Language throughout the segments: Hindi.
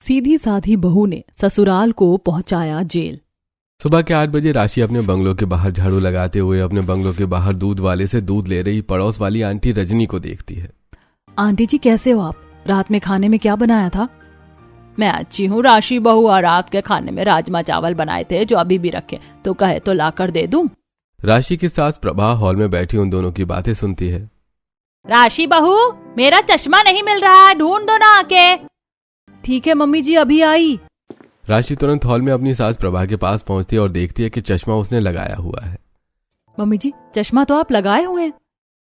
सीधी साधी बहू ने ससुराल को पहुंचाया जेल। सुबह के 8 बजे राशि अपने बंगलों के बाहर झाड़ू लगाते हुए अपने बंगलों के बाहर दूध वाले से दूध ले रही पड़ोस वाली आंटी रजनी को देखती है। आंटी जी कैसे हो आप? रात में खाने में क्या बनाया था? मैं अच्छी हूँ राशि बहू, और रात के खाने में राजमा चावल बनाए थे जो अभी भी रखे, तो कहे तो लाकर दे दूं। राशि की सास प्रभा हॉल में बैठी उन दोनों की बातें सुनती है। राशि बहू, मेरा चश्मा नहीं मिल रहा है, ढूंढ दो ना आके। ठीक है मम्मी जी, अभी आई। राशि तुरंत हॉल में अपनी सास प्रभा के पास पहुंचती है और देखती है कि चश्मा उसने लगाया हुआ है। मम्मी जी, चश्मा तो आप लगाए हुए हैं।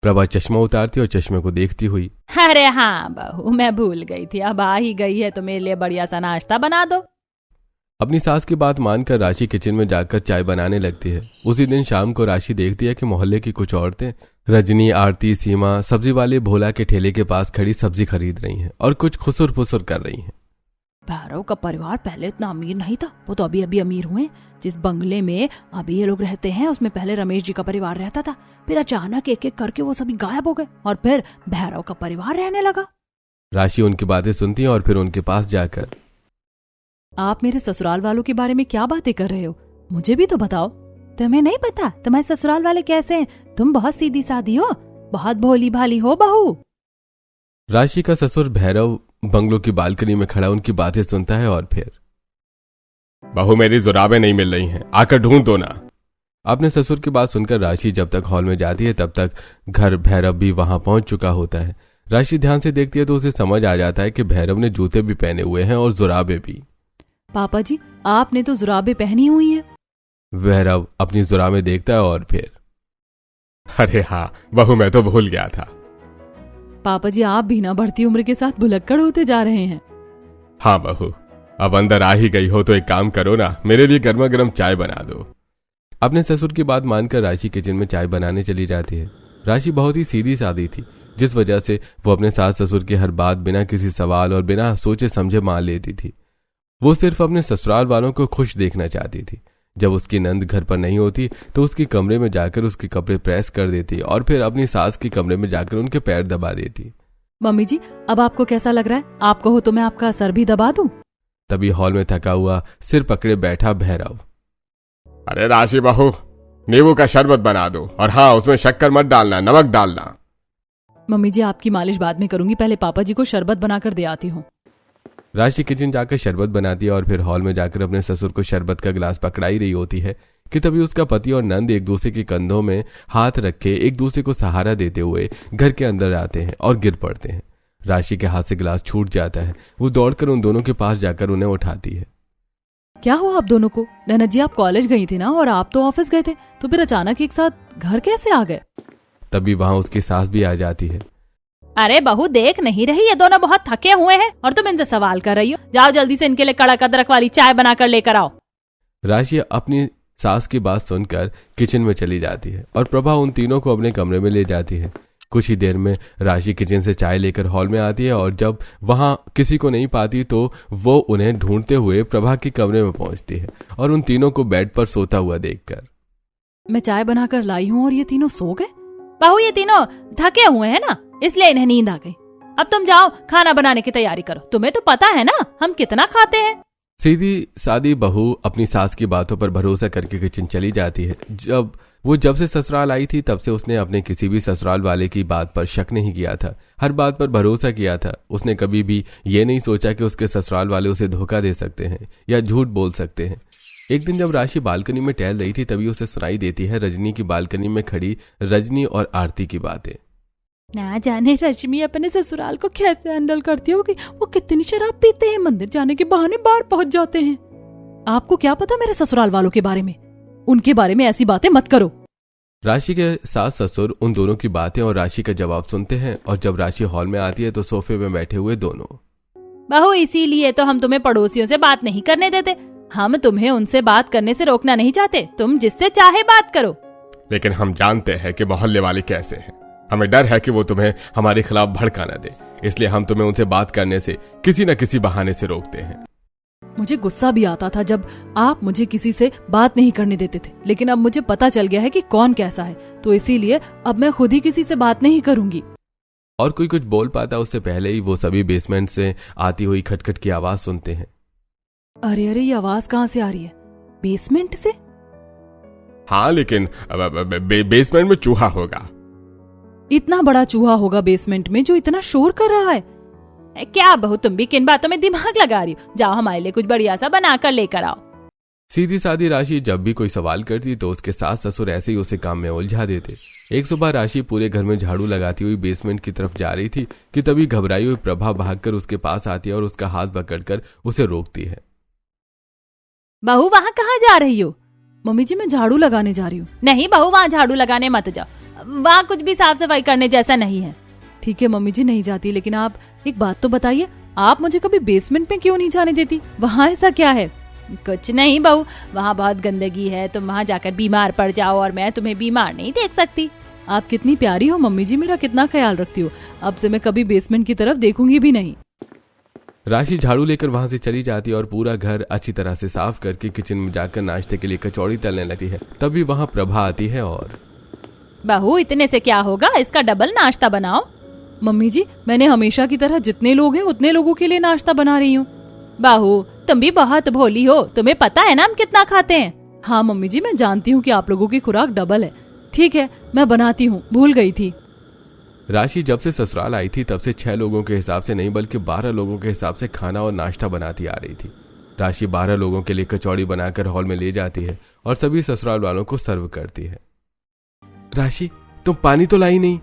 प्रभा चश्मा उतारती और चश्मे को देखती हुई, अरे हाँ बहू, मैं भूल गई थी, अब आ ही गई है तो मेरे लिए बढ़िया सा नाश्ता बना दो। अपनी सास की बात मानकर राशि किचन में जाकर चाय बनाने लगती है। उसी दिन शाम को राशि देखती है कि मोहल्ले की कुछ औरतें रजनी, आरती, सीमा सब्जी वाले भोला के ठेले के पास खड़ी सब्जी खरीद रही हैं और कुछ खुसुर फुसुर कर रही हैं। भैरव का परिवार पहले इतना अमीर नहीं था, वो तो अभी अभी अमीर हुए। जिस बंगले में अभी ये लोग रहते हैं उसमें पहले रमेश जी का परिवार रहता था, फिर अचानक एक एक करके वो सभी गायब हो गए और फिर भैरव का परिवार रहने लगा। राशि उनकी बातें सुनती है और फिर उनके पास जाकर, आप मेरे ससुराल वालों के बारे में क्या बातें कर रहे हो? मुझे भी तो बताओ। तुम्हें नहीं पता तुम्हारे ससुराल वाले कैसे हैं? तुम बहुत सीधी सादी हो, बहुत भोली भाली हो बहू। राशि का ससुर भैरव बंगलों की बालकनी में खड़ा उनकी बातें सुनता है और फिर, बहू मेरी जुराबें नहीं मिल रही हैं, आकर ढूंढ दो ना। अपने ससुर की बात सुनकर राशि जब तक हॉल में जाती है तब तक घर भैरव भी वहां पहुंच चुका होता है। राशि ध्यान से देखती है तो उसे समझ आ जाता है कि भैरव ने जूते भी पहने हुए हैं और जुराबें भी। पापा जी, आपने तो जुराबें पहनी हुई हैं। भैरव अपनी जुराबें देखता है और फिर, अरे हाँ बहू, मैं तो भूल गया था। पापा जी, आप भी ना बढ़ती उम्र के साथ भुलक्कड़ होते जा रहे हैं। हाँ बहू, अब अंदर आ ही गई हो तो एक काम करो ना, मेरे लिए गर्मा गर्म चाय बना दो। अपने ससुर की बात मानकर राशि किचन में चाय बनाने चली जाती है। राशि बहुत ही सीधी सादी थी, जिस वजह से वो अपने सास ससुर की हर बात बिना किसी सवाल और बिना सोचे समझे मान लेती थी। वो सिर्फ अपने ससुराल वालों को खुश देखना चाहती थी। जब उसकी नंद घर पर नहीं होती तो उसके कमरे में जाकर उसके कपड़े प्रेस कर देती और फिर अपनी सास के कमरे में जाकर उनके पैर दबा देती। मम्मी जी, अब आपको कैसा लग रहा है? आप कहो तो मैं आपका सर भी दबा दूं। तभी हॉल में थका हुआ सिर पकड़े बैठा भैरव, अरे राशि बहू, नींबू का शरबत बना दो, और हाँ उसमें शक्कर मत डालना, नमक डालना। मम्मी जी, आपकी मालिश बाद में करूंगी, पहले पापा जी को शरबत बनाकर दे आती हूँ। राशि किचन जाकर शरबत बनाती है और फिर हॉल में जाकर अपने ससुर को शरबत का गिलास पकड़ाई रही होती है कि तभी उसका पति और नंद एक दूसरे के कंधों में हाथ रखे एक दूसरे को सहारा देते हुए घर के अंदर आते हैं और गिर पड़ते हैं। राशि के हाथ से गिलास छूट जाता है। वो दौड़कर उन दोनों के पास जाकर उन्हें उठाती है। क्या हुआ आप दोनों को? ननद जी, आप कॉलेज गई थी ना, और आप तो ऑफिस गए थे, तो फिर अचानक एक साथ घर कैसे आ गए? तभी वहां उसकी सास भी आ जाती है। अरे बहू, देख नहीं रही ये दोनों बहुत थके हुए हैं और तुम इनसे सवाल कर रही हो? जाओ जल्दी से इनके लिए कड़क अदरक वाली चाय बनाकर लेकर आओ। राशि अपनी सास की बात सुनकर किचन में चली जाती है और प्रभा उन तीनों को अपने कमरे में ले जाती है। कुछ ही देर में राशि किचन से चाय लेकर हॉल में आती है और जब वहां किसी को नहीं पाती तो वो उन्हें ढूंढते हुए प्रभा के कमरे में पहुंचती है और उन तीनों को बेड पर सोता हुआ देखकर, मैं चाय बनाकर लाई हूँ और ये तीनों सो गए? बहू, ये तीनों थके हुए हैं ना, इसलिए इन्हें नींद आ गई। अब तुम जाओ खाना बनाने की तैयारी करो, तुम्हें तो पता है ना हम कितना खाते हैं। सीधी सादी बहू अपनी सास की बातों पर भरोसा करके किचन चली जाती है। जब से ससुराल आई थी तब से उसने अपने किसी भी ससुराल वाले की बात पर शक नहीं किया था, हर बात पर भरोसा किया था। उसने कभी भी ये नहीं सोचा कि उसके ससुराल वाले उसे धोखा दे सकते हैं या झूठ बोल सकते हैं। एक दिन जब राशि बालकनी में टहल रही थी तभी उसे सुनाई देती है रजनी की बालकनी में खड़ी रजनी और आरती की बातें। ना जाने रश्मि अपने ससुराल को कैसे हैंडल करती होगी, वो कितनी शराब पीते हैं, मंदिर जाने के बहाने बाहर पहुंच जाते हैं। आपको क्या पता मेरे ससुराल वालों के बारे में? उनके बारे में ऐसी बातें मत करो। राशि के सास ससुर उन दोनों की बातें और राशि का जवाब सुनते हैं और जब राशि हॉल में आती है तो सोफे में बैठे हुए दोनों, बहू, इसीलिए तो हम तुम्हें पड़ोसियों से बात नहीं करने देते। हम तुम्हें उनसे बात करने से रोकना नहीं चाहते, तुम जिससे चाहे बात करो। लेकिन हम जानते हैं कि मोहल्ले वाले कैसे हैं। हमें डर है कि वो तुम्हें हमारे खिलाफ भड़का न दे, इसलिए हम तुम्हें उनसे बात करने से किसी न किसी बहाने से रोकते हैं। मुझे गुस्सा भी आता था जब आप मुझे किसी से बात नहीं करने देते थे, लेकिन अब मुझे पता चल गया है कि कौन कैसा है, तो इसीलिए अब मैं खुद ही किसी से बात नहीं करूंगी। और कोई कुछ बोल पाता उससे पहले ही वो सभी बेसमेंट से आती हुई खटखट की आवाज सुनते हैं। अरे अरे, ये आवाज कहाँ से आ रही है? बेसमेंट से? हाँ, लेकिन बेसमेंट में चूहा होगा। इतना बड़ा चूहा होगा बेसमेंट में जो इतना शोर कर रहा है? क्या बहू, तुम भी किन बातों में दिमाग लगा रही हो? जाओ हमारे लिए कुछ बढ़िया सा बनाकर लेकर आओ। सीधी सादी राशि जब भी कोई सवाल करती तो उसके सास ससुर ऐसे ही उसे काम में उलझा देते। एक सुबह राशि पूरे घर में झाड़ू लगाती हुई बेसमेंट की तरफ जा रही थी कि तभी घबराई हुई प्रभा भागकर उसके पास आती है और उसका हाथ पकड़कर उसे रोकती है। बहू, वहाँ कहाँ जा रही हो? मम्मी जी, मैं झाड़ू लगाने जा रही हूँ। नहीं बहू, वहाँ झाड़ू लगाने मत जाओ, वहाँ कुछ भी साफ सफाई करने जैसा नहीं है। ठीक है मम्मी जी, नहीं जाती, लेकिन आप एक बात तो बताइए, आप मुझे कभी बेसमेंट में क्यों नहीं जाने देती? वहाँ ऐसा क्या है? कुछ नहीं बहू, वहाँ बहुत गंदगी है, तुम वहाँ जाकर बीमार पड़ जाओ और मैं तुम्हें बीमार नहीं देख सकती। आप कितनी प्यारी हो मम्मी जी, मेरा कितना ख्याल रखती हो। अब से मैं कभी बेसमेंट की तरफ देखूंगी भी नहीं। राशि झाड़ू लेकर वहां से चली जाती है और पूरा घर अच्छी तरह से साफ करके किचन में जाकर नाश्ते के लिए कचौड़ी तलने लगती है। तभी वहां प्रभा आती है और बहू, इतने से क्या होगा, इसका डबल नाश्ता बनाओ। मम्मी जी, मैंने हमेशा की तरह जितने लोग हैं उतने लोगों के लिए नाश्ता बना रही हूँ। बहू, तुम भी बहुत भोली हो, तुम्हें पता है ना हम कितना खाते हैं। हाँ मम्मी जी, मैं जानती हूँ कि आप लोगों की खुराक डबल है। ठीक है, मैं बनाती हूँ, भूल गई थी। राशि जब से ससुराल आई थी तब से 6 लोगों के हिसाब से नहीं बल्कि 12 लोगों के हिसाब से खाना और नाश्ता बनाती आ रही थी। राशि 12 लोगों के लिए कचौड़ी बनाकर हॉल में ले जाती है और सभी ससुराल वालों को सर्व करती है। राशि, तुम पानी तो लाई नहीं।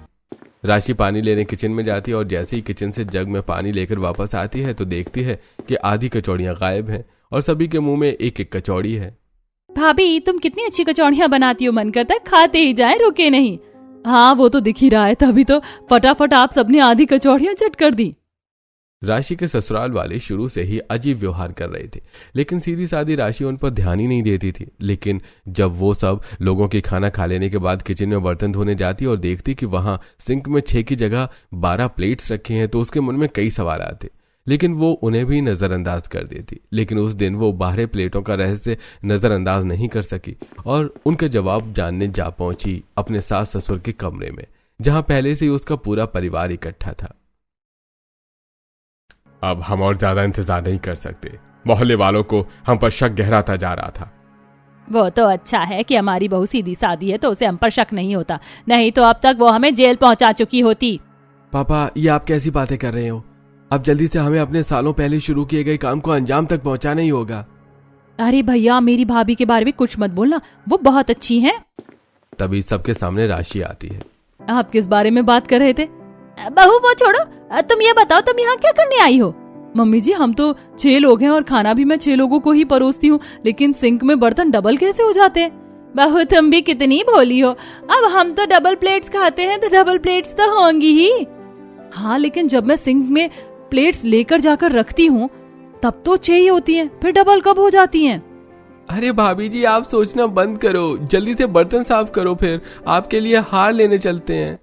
राशि पानी लेने किचन में जाती है और जैसे ही किचन से जग में पानी लेकर वापस आती है तो देखती है कि आधी कचौड़ियां गायब हैं और सभी के मुंह में एक एक कचौड़ी है। भाभी, तुम कितनी अच्छी कचौड़ियां बनाती हो, मन करता है खाते ही जाए, रुके नहीं। हाँ, वो तो दिख ही रहा है, तभी तो फटाफट आप सबने आधी कचौड़ियां चट कर दी। राशि के ससुराल वाले शुरू से ही अजीब व्यवहार कर रहे थे, लेकिन सीधी सादी राशि उन पर ध्यान ही नहीं देती थी। लेकिन जब वो सब लोगों के खाना खा लेने के बाद किचन में बर्तन धोने जाती और देखती कि वहां सिंक में 6 की जगह 12 प्लेट्स रखे हैं तो उसके मन में कई सवाल आते, लेकिन वो उन्हें भी नजरअंदाज कर देती। लेकिन उस दिन वो 12 प्लेटों का रहस्य नजरअंदाज नहीं कर सकी और उनका जवाब जानने जा पहुंची अपने सास ससुर के कमरे में, जहां पहले से ही उसका पूरा परिवार इकट्ठा था। अब हम और ज्यादा इंतजार नहीं कर सकते, मोहल्ले वालों को हम पर शक गहराता जा रहा था। वो तो अच्छा है कि हमारी बहू सीधी सादी है तो उसे हम पर शक नहीं होता, नहीं तो अब तक वो हमें जेल पहुंचा चुकी होती। पापा, ये आप कैसी बातें कर रहे हो? अब जल्दी से हमें अपने सालों पहले शुरू किए गए काम को अंजाम तक पहुंचाना ही होगा। अरे भैया, मेरी भाभी के बारे में कुछ मत बोलना, वो बहुत अच्छी हैं। तभी सबके सामने राशि आती है। आप किस बारे में बात कर रहे थे? बहू वो छोड़ो, तुम ये बताओ तुम यहाँ क्या करने आई हो? मम्मी जी, हम तो 6 लोग हैं और खाना भी मैं 6 लोगों को ही परोसती हूँ, लेकिन सिंक में बर्तन डबल कैसे हो जाते हैं? बहू, तुम भी कितनी भोली हो, अब हम तो डबल प्लेट्स खाते हैं तो डबल प्लेट्स तो होंगी ही। हाँ, लेकिन जब मैं सिंक में प्लेट्स लेकर जाकर रखती हूँ तब तो 6 ही होती हैं, फिर डबल कब हो जाती हैं? अरे भाभी जी, आप सोचना बंद करो, जल्दी से बर्तन साफ करो, फिर आपके लिए हार लेने चलते हैं।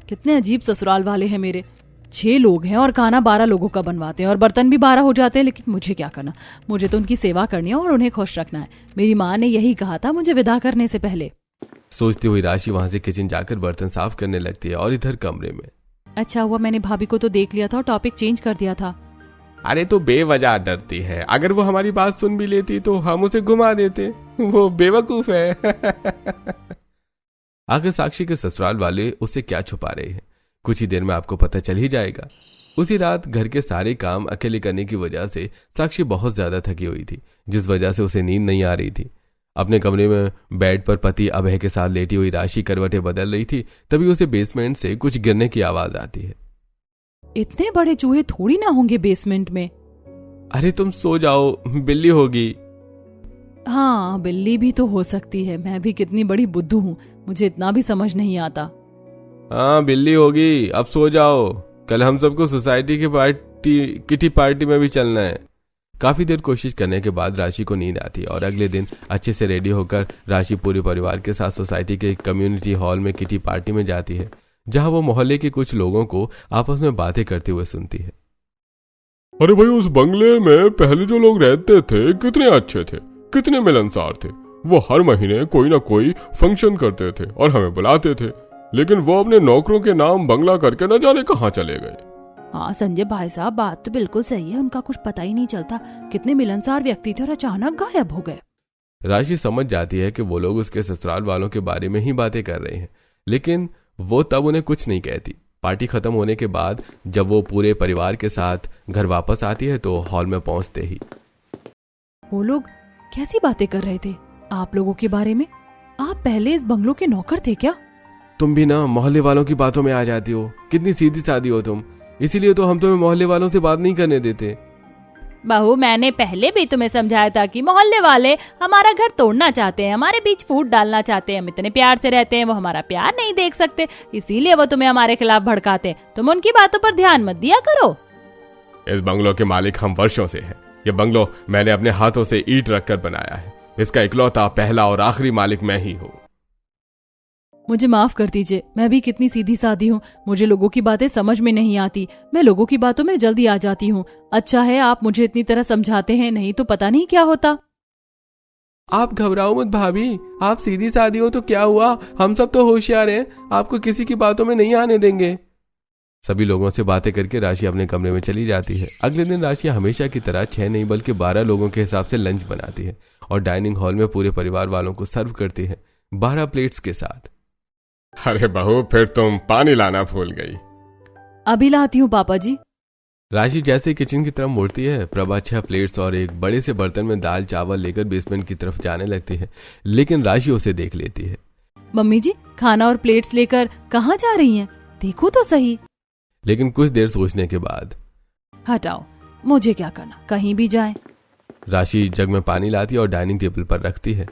कितने अजीब ससुराल वाले हैं मेरे। 6 लोग हैं और खाना 12 लोगों का बनवाते हैं और बर्तन भी 12 हो जाते हैं, लेकिन मुझे क्या करना, मुझे तो उनकी सेवा करनी है और उन्हें खुश रखना है। मेरी माँ ने यही कहा था मुझे विदा करने से पहले। सोचती हुई राशि वहां से किचन जाकर बर्तन साफ करने लगती है और इधर कमरे में। अच्छा हुआ मैंने भाभी को तो देख लिया था और टॉपिक चेंज कर दिया था। अरे तो बेवजह डरती है, अगर वो हमारी बात सुन भी लेती तो हम उसे घुमा देते, वो बेवकूफ है। आखिर साक्षी के ससुराल वाले उससे क्या छुपा रहे हैं, कुछ ही देर में आपको पता चल ही जाएगा। उसी रात घर के सारे काम अकेले करने की वजह से साक्षी बहुत ज्यादा थकी हुई थी, जिस वजह से उसे नींद नहीं आ रही थी। अपने कमरे में बेड पर पति अभय के साथ लेटी हुई राशि करवटें बदल रही थी, तभी उसे बेसमेंट से कुछ गिरने की आवाज आती है। इतने बड़े चूहे थोड़ी ना होंगे बेसमेंट में। अरे तुम सो जाओ, बिल्ली होगी। हाँ, बिल्ली भी तो हो सकती है, मैं भी कितनी बड़ी बुद्धू हूँ, मुझे इतना भी समझ नहीं आता। हाँ, बिल्ली होगी, अब सो जाओ, कल हम सबको सोसाइटी की किटी पार्टी में भी चलना है। काफी देर कोशिश करने के बाद राशि को नींद आती है और अगले दिन अच्छे से रेडी होकर राशि पूरे परिवार के साथ सोसाइटी के कम्युनिटी हॉल में किटी पार्टी में जाती है, जहां वो मोहल्ले के कुछ लोगों को आपस में बातें करते हुए सुनती है। अरे भाई, उस बंगले में पहले जो लोग रहते थे कितने अच्छे थे, कितने मिलनसार थे। वो हर महीने कोई ना कोई फंक्शन करते थे और हमें बुलाते थे, लेकिन वो अपने नौकरों के नाम बंगला करके न जाने कहाँ चले गए। हाँ संजय भाई साहब, बात तो बिल्कुल सही है। उनका कुछ पता ही नहीं चलता, कितने मिलनसार व्यक्ति थे और अचानक गायब हो गए। राशि समझ जाती है कि वो लोग उसके ससुराल वालों के बारे में ही बातें कर रहे हैं, लेकिन वो तब उन्हें कुछ नहीं कहती। पार्टी खत्म होने के बाद जब वो पूरे परिवार के साथ घर वापस आती है तो हॉल में पहुंचते ही वो लोग कैसी बातें कर रहे थे आप लोगों के बारे में? आप पहले इस बंगलों के नौकर थे क्या? तुम भी ना मोहल्ले वालों की बातों में आ जाती हो। कितनी सीधी सादी हो तुम, इसीलिए तो हम तुम्हें मोहल्ले वालों से बात नहीं करने देते। बहू, मैंने पहले भी तुम्हें समझाया था कि मोहल्ले वाले हमारा घर तोड़ना चाहते हैं, हमारे बीच फूट डालना चाहते हैं। हम इतने प्यार से रहते हैं, वो हमारा प्यार नहीं देख सकते, इसीलिए वो तुम्हें हमारे खिलाफ भड़काते हैं। तुम उनकी बातों पर ध्यान मत दिया करो। इस बंगलों के मालिक हम वर्षों से हैं। ये बंगलो मैंने अपने हाथों से ईंट रखकर बनाया है। इसका इकलौता पहला और आखिरी मालिक मैं ही हूँ। मुझे माफ कर दीजिए, मैं भी कितनी सीधी सादी हूँ। मुझे लोगों की बातें समझ में नहीं आती, मैं लोगों की बातों में जल्दी आ जाती हूँ। अच्छा है आप मुझे इतनी तरह समझाते हैं, नहीं तो पता नहीं क्या होता। आप घबराओ मत भाभी, आप सीधी सादी हो तो क्या हुआ, हम सब तो होशियार हैं, आपको किसी की बातों में नहीं आने देंगे। सभी लोगों से बातें करके राशि अपने कमरे में चली जाती है। अगले दिन राशि हमेशा की तरह 6 नहीं बल्कि 12 लोगों के हिसाब से लंच बनाती है और डाइनिंग हॉल में पूरे परिवार वालों को सर्व करती है 12 प्लेट्स के साथ। अरे बहू, फिर तुम पानी लाना भूल गई। अभी लाती हूँ पापा जी। राशि जैसे किचन की तरफ मुड़ती है, प्रभा 6 प्लेट्स और एक बड़े से बर्तन में दाल चावल लेकर बेसमेंट की तरफ जाने लगती है, लेकिन राशि उसे देख लेती है। मम्मी जी, खाना और प्लेट्स लेकर कहाँ जा रही हैं? देखो तो सही। लेकिन कुछ देर सोचने के बाद, हटाओ, मुझे क्या करना, कहीं भी जाए। राशि जग में पानी लाती है और डाइनिंग टेबल पर रखती है।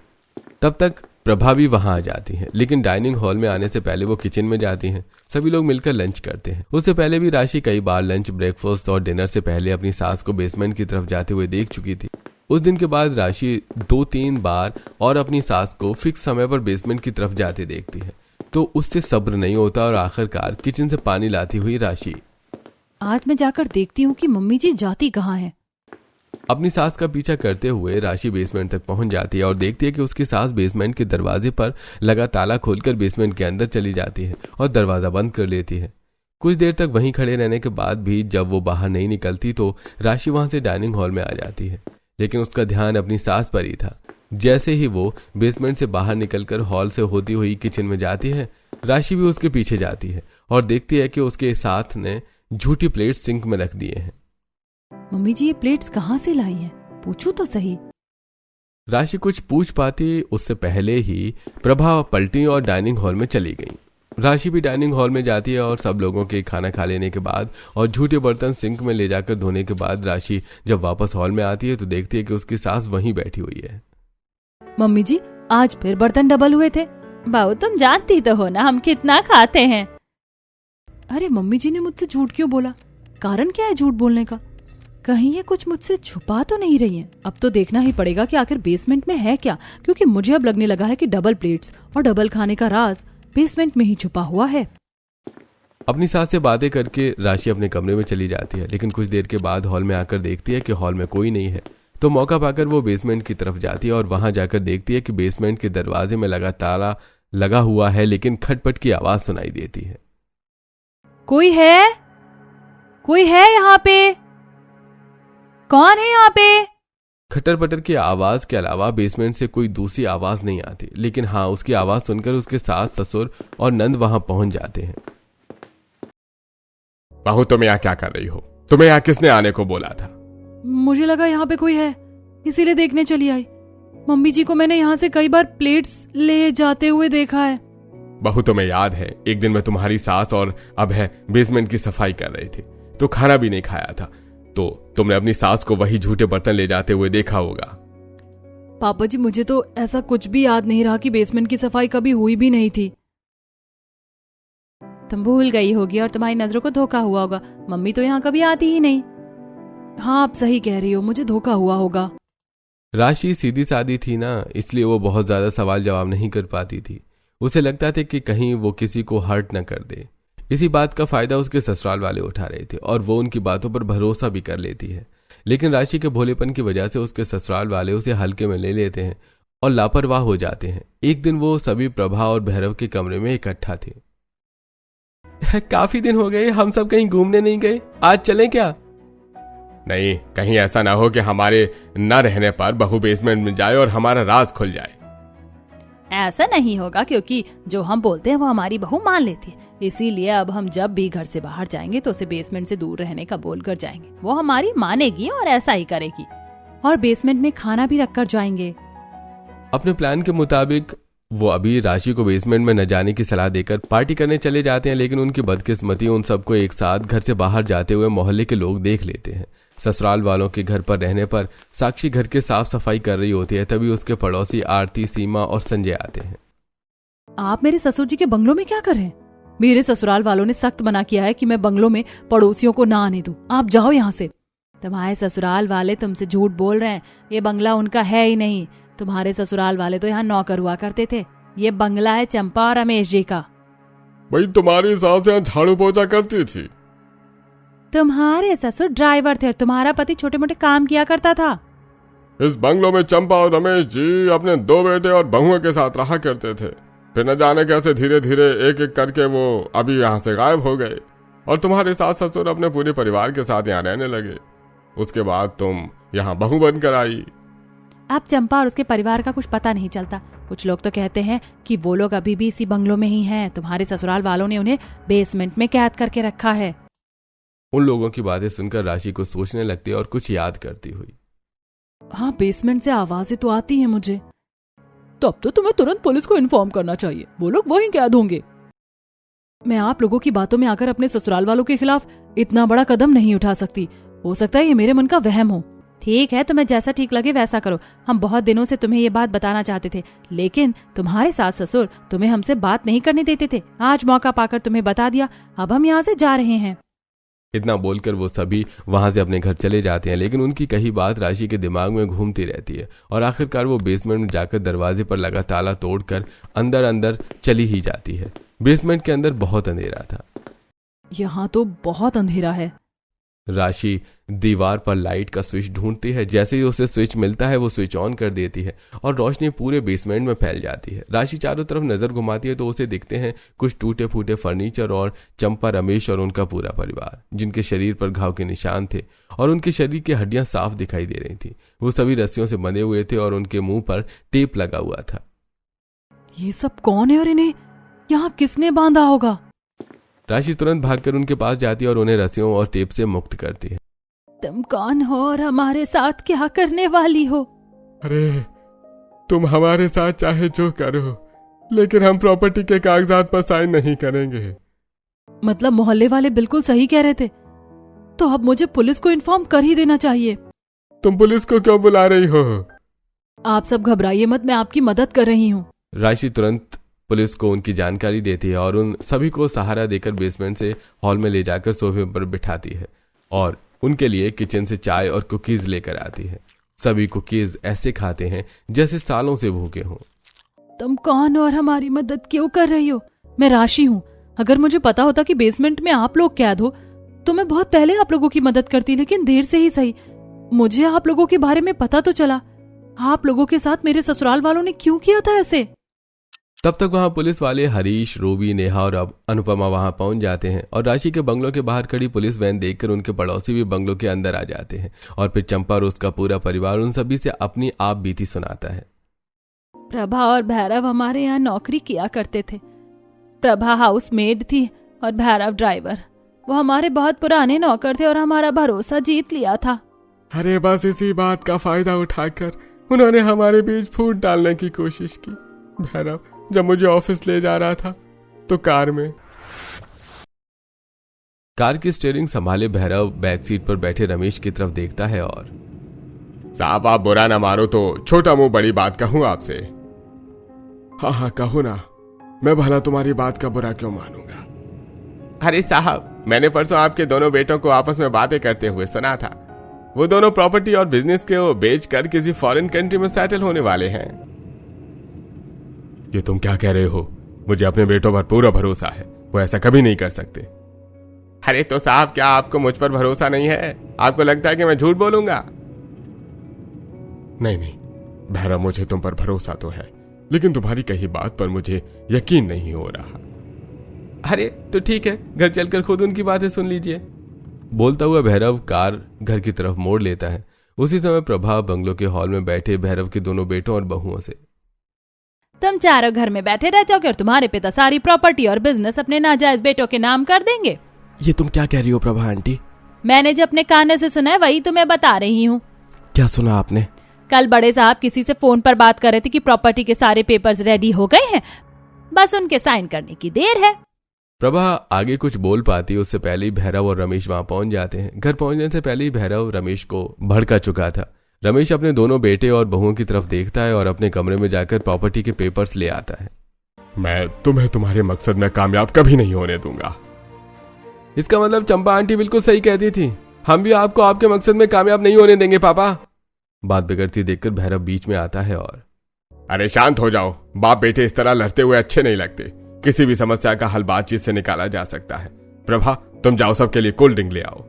तब तक प्रभा भी वहां आ जाती है, लेकिन डाइनिंग हॉल में आने से पहले वो किचन में जाती हैं। सभी लोग मिलकर लंच करते हैं। उससे पहले भी राशि कई बार लंच, ब्रेकफास्ट और डिनर से पहले अपनी सास को बेसमेंट की तरफ जाते हुए देख चुकी थी। उस दिन के बाद राशि 2-3 बार और अपनी सास को फिक्स समय पर बेसमेंट की तरफ जाते देखती है, तो उससे सब्र नहीं होता और आखिरकार किचन से पानी लाती हुई राशि, आज मैं जाकर देखती हूँ कि मम्मी जी जाती कहाँ हैं। अपनी सास का पीछा करते हुए राशि बेसमेंट तक पहुंच जाती है और देखती है कि उसकी सास बेसमेंट के दरवाजे पर लगा ताला खोलकर बेसमेंट के अंदर चली जाती है और दरवाजा बंद कर लेती है। कुछ देर तक वहीं खड़े रहने के बाद भी जब वो बाहर नहीं निकलती तो राशि वहां से डाइनिंग हॉल में आ जाती है, लेकिन उसका ध्यान अपनी सास पर ही था। जैसे ही वो बेसमेंट से बाहर निकलकर हॉल से होती हुई किचन में जाती है, राशि भी उसके पीछे जाती है और देखती है कि उसके साथ ने झूठी प्लेट सिंक में रख दिए हैं। मम्मी जी, ये प्लेट्स कहाँ से लाई हैं? पूछूं तो सही। राशि कुछ पूछ पाती उससे पहले ही प्रभा पलटी और डाइनिंग हॉल में चली गई। राशि भी डाइनिंग हॉल में जाती है और सब लोगों के खाना खा लेने के बाद और झूठे बर्तन सिंक में ले जाकर धोने के बाद राशि जब वापस हॉल में आती है तो देखती है कि उसकी सास वहीं बैठी हुई है। मम्मी जी, आज फिर बर्तन डबल हुए थे। बहू, तुम जानती तो हो ना हम कितना खाते हैं। अरे मम्मी जी ने मुझसे झूठ क्यों बोला? कारण क्या है झूठ बोलने का? कहीं ये कुछ मुझसे छुपा तो नहीं रही हैं? अब तो देखना ही पड़ेगा कि आखिर बेसमेंट में है क्या, क्योंकि मुझे अब लगने लगा है कि डबल प्लेट्स और डबल खाने का राज बेसमेंट में ही छुपा हुआ है। अपनी सास से बातें करके राशि अपने कमरे में चली जाती है, लेकिन कुछ देर के बाद हॉल में आकर देखती है कि हॉल में कोई नहीं है। तो मौका पाकर वो बेसमेंट की तरफ जाती है और वहां जाकर देखती है कि बेसमेंट के दरवाजे में लगा ताला लगा हुआ है, लेकिन खटपट की आवाज सुनाई देती है। कोई है? कोई है यहाँ पे? कौन है यहाँ पे? खटर पटर की आवाज के अलावा बेसमेंट से कोई दूसरी आवाज नहीं आती, लेकिन हाँ, उसकी आवाज सुनकर उसके सास, ससुर और नंद वहां पहुंच जाते हैं। बहू, तुम यहाँ क्या कर रही हो? तुम्हें यहाँ किसने आने को बोला था? मुझे लगा यहाँ पे कोई है, इसीलिए देखने चली आई। मम्मी जी को मैंने यहाँ से कई बार प्लेट्स ले जाते हुए देखा है। बहू, तुम्हें याद है एक दिन मैं तुम्हारी सास और अभय बेसमेंट की सफाई कर रहे थे, तो खाना भी नहीं खाया था, तो तुमने अपनी सास को वही झूठे बर्तन ले जाते हुए देखा होगा। पापा जी, मुझे तो ऐसा कुछ भी याद नहीं रहा कि बेसमेंट की सफाई कभी हुई भी नहीं थी। तुम भूल गई होगी और तुम्हारी नजरों को धोखा हुआ होगा। मम्मी तो यहाँ कभी आती ही नहीं। हाँ, आप सही कह रही हो, मुझे धोखा हुआ होगा। राशि सीधी सादी थी ना, इसलिए वो बहुत ज्यादा सवाल जवाब नहीं कर पाती थी। उसे लगता था कि कहीं वो किसी को हर्ट न कर दे। इसी बात का फायदा उसके ससुराल वाले उठा रहे थे और वो उनकी बातों पर भरोसा भी कर लेती है। लेकिन राशि के भोलेपन की वजह से उसके ससुराल वाले उसे हल्के में ले लेते हैं और लापरवाह हो जाते हैं। एक दिन वो सभी प्रभा और भैरव के कमरे में इकट्ठा थे। काफी दिन हो गए, हम सब कहीं घूमने नहीं गए, आज चलें क्या? नहीं, कहीं ऐसा ना हो कि हमारे न रहने पर बहू बेसमेंट में जाए और हमारा राज खुल जाए। ऐसा नहीं होगा, क्योंकि जो हम बोलते हैं वो हमारी बहू मान लेती है। इसीलिए अब हम जब भी घर से बाहर जाएंगे तो उसे बेसमेंट से दूर रहने का बोलकर जाएंगे। वो हमारी मानेगी और ऐसा ही करेगी, और बेसमेंट में खाना भी रखकर जाएंगे। अपने प्लान के मुताबिक वो अभी राशि को बेसमेंट में न जाने की सलाह देकर पार्टी करने चले जाते हैं, लेकिन उनकी बदकिस्मती उन सबको एक साथ घर से बाहर जाते हुए मोहल्ले के लोग देख लेते हैं। ससुराल वालों के घर पर रहने पर साक्षी घर के साफ सफाई कर रही होती है, तभी उसके पड़ोसी आरती, सीमा और संजय आते हैं। आप मेरे ससुर जी के बंगलों में क्या कर रहे हैं? मेरे ससुराल वालों ने सख्त मना किया है कि मैं बंगलों में पड़ोसियों को ना आने दूं। आप जाओ यहाँ से। तुम्हारे ससुराल वाले तुमसे झूठ बोल रहे हैं, ये बंगला उनका है ही नहीं। तुम्हारे ससुराल वाले तो यहाँ नौकर हुआ करते थे। ये बंगला है चंपा और रमेश जी का। भाई तुम्हारी सास यहाँ झाड़ू पोछा करती थी। तुम्हारे ससुर ड्राइवर थे, तुम्हारा पति छोटे मोटे काम किया करता था। इस बंगलों में चंपा और रमेश जी अपने 2 बेटे और बहुओं के साथ रहा करते थे। फिर न जाने कैसे धीरे धीरे एक एक करके वो अभी यहाँ से गायब हो गए, और तुम्हारे सास ससुर अपने पूरे परिवार के साथ यहाँ रहने लगे। उसके बाद तुम यहाँ बहू बनकर आई। अब चंपा और उसके परिवार का कुछ पता नहीं चलता। कुछ लोग तो कहते हैं कि वो लोग अभी भी इसी बंगलों में ही हैं। तुम्हारे ससुराल वालों ने उन्हें बेसमेंट में कैद करके रखा है। उन लोगों की बातें सुनकर राशि को सोचने लगती है और कुछ याद करती हुई, हाँ, बेसमेंट से आवाजें तो आती हैं मुझे। तो अब तो तुम्हें तुरंत पुलिस को इन्फॉर्म करना चाहिए, वो लोग वहीं कैद होंगे। मैं आप लोगों की बातों में आकर अपने ससुराल वालों के खिलाफ इतना बड़ा कदम नहीं उठा सकती। हो सकता है ये मेरे मन का वहम हो। ठीक है, तुम्हें जैसा ठीक लगे वैसा करो। हम बहुत दिनों से तुम्हें ये बात बताना चाहते थे, लेकिन तुम्हारे सास ससुर तुम्हें हमसे बात नहीं करने देते थे। आज मौका पाकर तुम्हें बता दिया, अब हम यहाँ से जा रहे हैं। इतना बोलकर वो सभी वहां से अपने घर चले जाते हैं, लेकिन उनकी कही बात राशि के दिमाग में घूमती रहती है और आखिरकार वो बेसमेंट में जाकर दरवाजे पर लगा ताला तोड़कर अंदर अंदर चली ही जाती है। बेसमेंट के अंदर बहुत अंधेरा था। यहाँ तो बहुत अंधेरा है। राशि दीवार पर लाइट का स्विच ढूंढती है। जैसे ही उसे स्विच मिलता है वो स्विच ऑन कर देती है और रोशनी पूरे बेसमेंट में फैल जाती है। राशि चारों तरफ नजर घुमाती है तो उसे दिखते हैं कुछ टूटे फूटे फर्नीचर और चंपा, रमेश और उनका पूरा परिवार, जिनके शरीर पर घाव के निशान थे और उनके शरीर की हड्डियां साफ दिखाई दे रही थी। वो सभी रस्सियों से बंधे हुए थे और उनके मुंह पर टेप लगा हुआ था। ये सब कौन है और इन्हें यहाँ किसने बांधा होगा? राशि तुरंत भागकर उनके पास जाती है और उन्हें रस्सियों और टेप से मुक्त करती है। तुम कौन हो और हमारे साथ क्या करने वाली हो? अरे तुम हमारे साथ चाहे जो करो, लेकिन हम प्रॉपर्टी के कागजात पर साइन नहीं करेंगे। मतलब मोहल्ले वाले बिल्कुल सही कह रहे थे, तो अब मुझे पुलिस को इन्फॉर्म कर ही देना चाहिए। तुम पुलिस को क्यों बुला रही हो? आप सब घबराइए मत, मैं आपकी मदद कर रही हूँ। राशि तुरंत पुलिस को उनकी जानकारी देती है और उन सभी को सहारा देकर बेसमेंट से हॉल में ले जाकर सोफे पर बिठाती है और उनके लिए किचन से चाय और कुकीज लेकर आती है। सभी कुकीज ऐसे खाते हैं जैसे सालों से भूखे हों। तुम कौन हो और हमारी मदद क्यों कर रही हो? मैं राशि हूँ। अगर मुझे पता होता कि बेसमेंट में आप लोग कैद हो तो मैं बहुत पहले आप लोगों की मदद करती, लेकिन देर से ही सही। मुझे आप लोगों के बारे में पता तो चला। आप लोगों के साथ मेरे ससुराल वालों ने क्यों किया था ऐसे? तब तक वहां पुलिस वाले हरीश, रूबी, नेहा और अब अनुपमा वहां पहुंच जाते हैं और राशि के बंगलों के बाहर खड़ी पुलिस वैन देखकर उनके पड़ोसी भी बंगलों के अंदर आ जाते हैं और फिर चंपा और उसका पूरा परिवार उन सभी से अपनी आप बीती सुनाता है। प्रभा और भैरव हमारे यहाँ नौकरी किया करते थे। प्रभा हाउस मेड थी और भैरव ड्राइवर। वो हमारे बहुत पुराने नौकर थे और हमारा भरोसा जीत लिया था। अरे बस इसी बात का फायदा उठाकर उन्होंने हमारे बीच फूट डालने की कोशिश की। भैरव जब मुझे ऑफिस ले जा रहा था तो कार की स्टीयरिंग संभाले भैरव बैक सीट पर बैठे रमेश की तरफ देखता है और साहब आप बुरा ना मारो तो छोटा मुंह बड़ी बात कहूं आपसे। हाँ हाँ कहो ना, मैं भला तुम्हारी बात का बुरा क्यों मानूंगा। अरे साहब मैंने परसों आपके दोनों बेटों को आपस में बातें करते हुए सुना था। वो दोनों प्रॉपर्टी और बिजनेस को बेच कर किसी फॉरेन कंट्री में सेटल होने वाले हैं। ये तुम क्या कह रहे हो? मुझे अपने बेटों पर पूरा भरोसा है, वो ऐसा कभी नहीं कर सकते। अरे तो साहब क्या आपको मुझ पर भरोसा नहीं है? आपको लगता है कि मैं झूठ बोलूंगा? नहीं नहीं भैरव, मुझे तुम पर भरोसा तो है, लेकिन तुम्हारी कही बात पर मुझे यकीन नहीं हो रहा। अरे तो ठीक है, घर चलकर खुद उनकी बातें सुन लीजिए। बोलता हुआ भैरव कार घर की तरफ मोड़ लेता है। उसी समय प्रभा बंगलो के हॉल में बैठे भैरव के दोनों बेटों और बहुओं से, तुम चारों घर में बैठे रह जाओगे और तुम्हारे पिता सारी प्रॉपर्टी और बिजनेस अपने नाजायज बेटों के नाम कर देंगे। ये तुम क्या कह रही हो प्रभा आंटी? मैंने जो अपने कान से सुना है वही तुम्हें बता रही हूँ। क्या सुना आपने? कल बड़े साहब किसी से फोन पर बात कर रहे थे कि प्रॉपर्टी के सारे पेपर्स रेडी हो गए हैं, बस उनके साइन करने की देर है। प्रभा आगे कुछ बोल पाती उससे पहले ही भैरव और रमेश वहां पहुंच जाते हैं। घर पहुंचने से पहले ही भैरव रमेश को भड़का चुका था। रमेश अपने दोनों बेटे और बहुओं की तरफ देखता है और अपने कमरे में जाकर प्रॉपर्टी के पेपर्स ले आता है। मैं तुम्हें तुम्हारे मकसद में कामयाब कभी नहीं होने दूंगा। इसका मतलब चंपा आंटी बिल्कुल सही कहती थी, हम भी आपको आपके मकसद में कामयाब नहीं होने देंगे पापा। बात बिगड़ती देखकर भैरव बीच में आता है और, अरे शांत हो जाओ, बाप बेटे इस तरह लड़ते हुए अच्छे नहीं लगते। किसी भी समस्या का हल बातचीत से निकाला जा सकता है। प्रभा तुम जाओ, सबके लिए कोल्ड ड्रिंक ले आओ।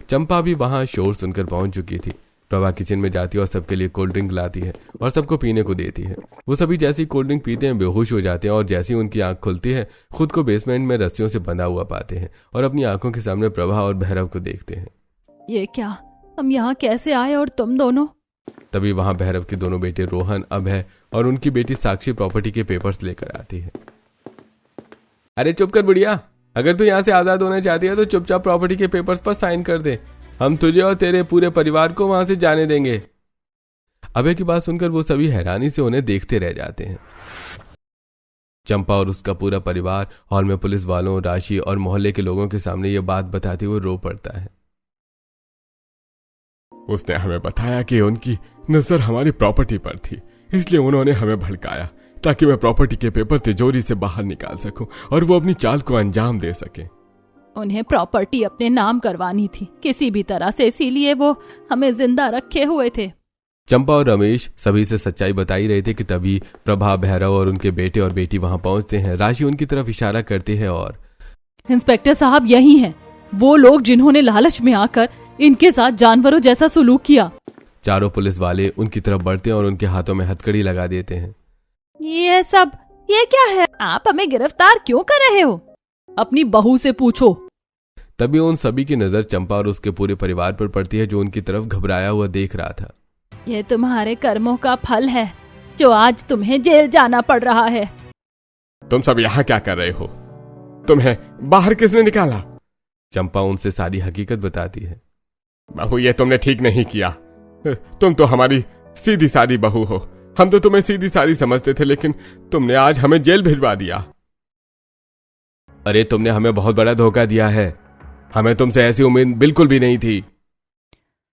चंपा भी वहां शोर सुनकर पहुंच चुकी थी। प्रभा किचन में जाती है और सबके लिए कोल्ड ड्रिंक लाती है और सबको पीने को देती है। वो सभी जैसी कोल्ड ड्रिंक पीते हैं बेहोश हो जाते हैं और जैसी उनकी आंख खुलती है खुद को बेसमेंट में रस्सियों से बंधा हुआ पाते हैं और अपनी आंखों के सामने प्रभा और भैरव को देखते हैं। ये क्या, हम यहाँ कैसे आए और तुम दोनों? तभी वहां भैरव के दोनों बेटे रोहन, अभय और उनकी बेटी साक्षी प्रॉपर्टी के पेपर्स लेकर आती है। अरे चुप कर बुढ़िया, अगर तू यहाँ से आजाद होना चाहती है तो चुपचाप प्रॉपर्टी के पेपर्स पर साइन कर दे, हम तुझे और तेरे पूरे परिवार को वहां से जाने देंगे। अभय की बात सुनकर वो सभी हैरानी से उन्हें देखते रह जाते हैं। चंपा और उसका पूरा परिवार हॉल में पुलिस वालों, राशि और मोहल्ले के लोगों के सामने ये बात बताते हुए रो पड़ता है। उसने हमें बताया कि उनकी नजर हमारी प्रॉपर्टी पर थी, इसलिए उन्होंने हमें भड़काया ताकि मैं प्रॉपर्टी के पेपर तिजोरी से बाहर निकाल सकूं और वो अपनी चाल को अंजाम दे सके। उन्हें प्रॉपर्टी अपने नाम करवानी थी किसी भी तरह से, इसीलिए वो हमें जिंदा रखे हुए थे। चंपा और रमेश सभी से सच्चाई बता ही रहे थे कि तभी प्रभा, भैरव और उनके बेटे और बेटी वहां पहुंचते हैं। राशि उनकी तरफ इशारा करती है और, इंस्पेक्टर साहब यही हैं वो लोग जिन्होंने लालच में आकर इनके साथ जानवरों जैसा सुलूक किया। चारों पुलिस वाले उनकी तरफ बढ़ते हैं और उनके हाथों में हथकड़ी लगा देते हैं। ये क्या है? आप हमें गिरफ्तार क्यों कर रहे हो? अपनी बहू से पूछो। तभी उन सभी की नजर चंपा और उसके पूरे परिवार पर पड़ती है जो उनकी तरफ घबराया हुआ देख रहा था। ये तुम्हारे कर्मों का फल है जो आज तुम्हें जेल जाना पड़ रहा है। तुम सब यहाँ क्या कर रहे हो? तुम्हें बाहर किसने निकाला? चंपा उनसे सारी हकीकत बताती है। बहू ये तुमने ठीक नहीं किया, तुम तो हमारी सीधी सादी बहू हो। हम तो तुम्हें सीधी सादी समझते थे, लेकिन तुमने आज हमें जेल भिजवा दिया। अरे तुमने हमें बहुत बड़ा धोखा दिया है, हमें तुमसे ऐसी उम्मीद बिल्कुल भी नहीं थी।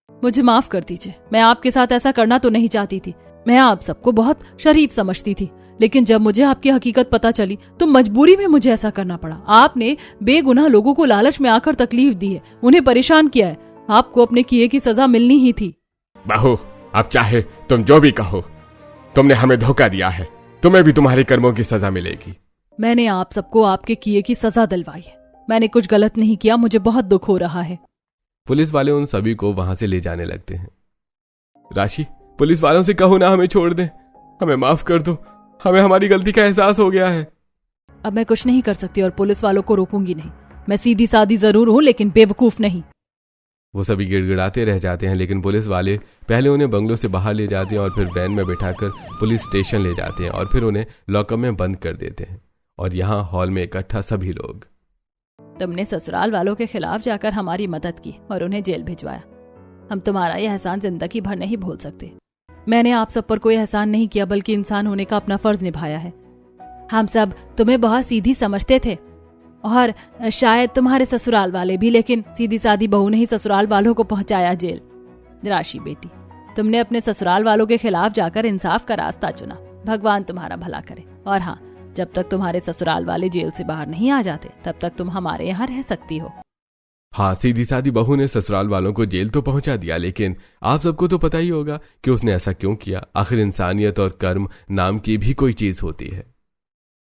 मुझे माफ कर दीजिए, मैं आपके साथ ऐसा करना तो नहीं चाहती थी। मैं आप सबको बहुत शरीफ समझती थी, लेकिन जब मुझे आपकी हकीकत पता चली तो मजबूरी में मुझे ऐसा करना पड़ा। आपने बेगुनाह लोगों को लालच में आकर तकलीफ दी है, उन्हें परेशान किया है। आपको अपने किए की सजा मिलनी ही थी। बहू अब चाहे तुम जो भी कहो, तुमने हमें धोखा दिया है, तुम्हें भी तुम्हारे कर्मों की सजा मिलेगी। मैंने आप सबको आपके किए की सजा दिलवाई है, मैंने कुछ गलत नहीं किया, मुझे बहुत दुख हो रहा है। पुलिस वाले उन सभी को वहां से ले जाने लगते हैं। राशि, पुलिस वालों से कहो ना हमें छोड़ दे, हमें माफ कर दो, हमें हमारी गलती का एहसास हो गया है। अब मैं कुछ नहीं कर सकती और पुलिस वालों को रोकूंगी नहीं। मैं सीधी सादी जरूर हूँ लेकिन बेवकूफ नहीं। वो सभी गिड़गिड़ाते रह जाते हैं, लेकिन पुलिस वाले पहले उन्हें बंगलों से बाहर ले जाते हैं और फिर वैन में बैठाकर पुलिस स्टेशन ले जाते हैं और फिर उन्हें लॉकअप में बंद कर देते हैं। और यहाँ हॉल में इकट्ठा सभी लोग। तुमने ससुराल वालों के खिलाफ जाकर हमारी मदद की और उन्हें जेल भिजवाया। हम तुम्हारा यह एहसान जिंदगी भर नहीं भूल सकते। मैंने आप सब पर कोई एहसान नहीं किया, बल्कि इंसान होने का अपना फर्ज निभाया है। हम सब तुम्हें बहुत सीधी समझते थे और शायद तुम्हारे ससुराल वाले भी, लेकिन सीधी सादी बहू ने ही ससुराल वालों को पहुंचाया जेल। राशि बेटी, तुमने अपने ससुराल वालों के खिलाफ जाकर इंसाफ का रास्ता चुना। भगवान तुम्हारा भला करे। और हाँ, जब तक तुम्हारे ससुराल वाले जेल से बाहर नहीं आ जाते तब तक तुम हमारे यहाँ रह सकती हो। हाँ, सीधी सादी बहू ने ससुराल वालों को जेल तो पहुंचा दिया, लेकिन आप सबको तो पता ही होगा कि उसने ऐसा क्यों किया। आखिर इंसानियत और कर्म नाम की भी कोई चीज होती है।